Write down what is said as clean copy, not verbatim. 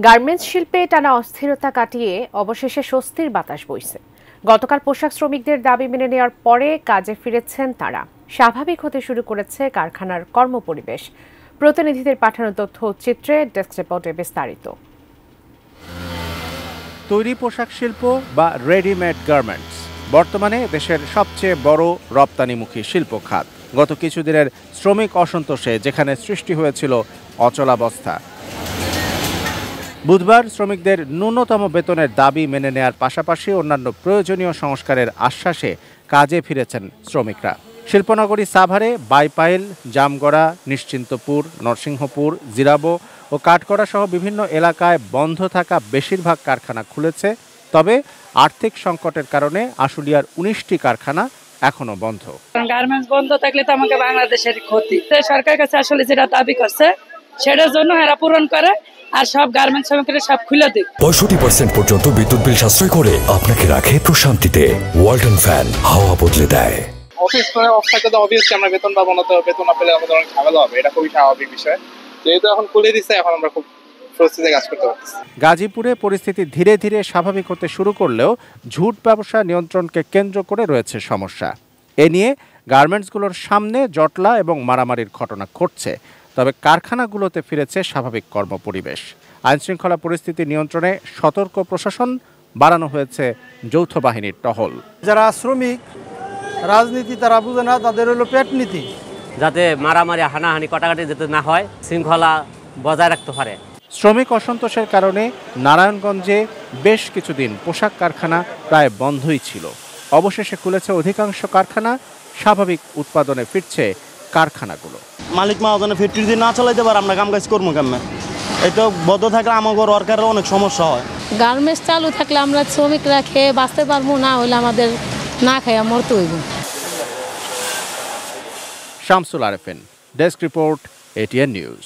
Garments শিল্পে টানা অস্থিরতা কাটিয়ে অবশেষে স্বস্তির বাতাস বইছে। গতকাল পোশাক শ্রমিকদের দাবি মেনে নেওয়ার পরে কাজে ফিরেছেন তারা। স্বাভাবিক হতে শুরু করেছে কারখানার কর্মপরিবেশ। প্রতিনিধিদের পাঠানো তথ্য চিত্রে ডেস্ক রিপোর্টে বিস্তারিত। তৈরি পোশাক শিল্প বা রেডিমেড গার্মেন্টস বর্তমানে দেশের সবচেয়ে বড় রপ্তানিমুখী শিল্প খাত। গত কিছুদিনের শ্রমিক অসন্তোষে যেখানে সৃষ্টি হয়েছিল অচলাবস্থা, বুধবার শ্রমিকদের ন্যূনতম বেতনের দাবি মেনে নেয়ার পাশাপাশি অন্যান্য প্রয়োজনীয় সংস্কারের আশ্বাসে কাজে ফিরেছেন শ্রমিকরা। শিল্পনগরী সাভারে বাইপাইল, জামগড়া, নিশ্চিন্তপুর, নরসিংহপুর, জিরাবো ও কাঠগড়া সহ বিভিন্ন এলাকায় বন্ধ থাকা বেশিরভাগ কারখানা খুলেছে। তবে আর্থিক সংকটের কারণে আশুলিয়ার ১৯টি কারখানা এখনো বন্ধ। গার্মেন্টস বন্ধ থাকলে তো আমাকে বাংলাদেশের ক্ষতি। সরকারের কাছে আসলে যেটা দাবি করছে সেটার জন্য এরা পূরণ করে আর সব গার্মেন্টস শ্রমিকরা সব খুলে দিক। 65% পর্যন্ত বিদ্যুৎ বিল সাশ্রয় করে আপনাকে রাখে প্রশান্তিতে। ওয়ালটন ফ্যান হাওয়া বদলে দেয়। অফিস করে অফ থাকলে তো অবভিয়াসলি আমরা বেতন পাবো না, তো বেতন না পেলে আমাদের অনেক ঝামেলা হবে। এটা খুবই স্বাভাবিক বিষয়। যেহেতু এখন খুলে দিচ্ছে, এখন আমরা খুব স্বস্তিতে কাজ করতে পারছি। গাজীপুরে পরিস্থিতি ধীরে ধীরে স্বাভাবিক হতে শুরু করলেও ঝুট ব্যবসা নিয়ন্ত্রণকে কেন্দ্র করে রয়েছে সমস্যা। এ নিয়ে গার্মেন্টসগুলোর সামনে জটলা এবং মারামারির ঘটনা ঘটছে। তবে কারখানাগুলোতে ফিরেছে স্বাভাবিক কর্মপরিবেশ। আইনশৃঙ্খলা পরিস্থিতি নিয়ন্ত্রণে সতর্ক প্রশাসন, বাড়ানো হয়েছে যৌথ বাহিনীর টহল। যারা শ্রমিক রাজনীতি তারা বুঝে না, তাদের হলো পেট নীতি, যাতে মারামারি হানাহানি কটাকাটি যাতে না হয়, শৃঙ্খলা বজায় রাখতে পারে। শ্রমিক অসন্তোষের কারণে নারায়ণগঞ্জে বেশ কিছুদিন পোশাক কারখানা প্রায় বন্ধই ছিল। অবশেষে খুলেছে অধিকাংশ কারখানা, স্বাভাবিক উৎপাদনে ফিরছে কারখানাগুলো। মালিক মহাজনের ফ্যাক্টরি যদি না চালাইতে পারে আমরা কাম কাজ করবো কেমন? এই তো বদ্ধ থাকলে আমাদের ওয়ার্কারের অনেক সমস্যা হয়। গার্মেন্টস চালু থাকলে আমরা শ্রমিকরা খেয়ে বাঁচতে পারবো, না হলে আমাদের না খেয়ে মরতে হইব। Shamsul Arefin, desk report, ATN news.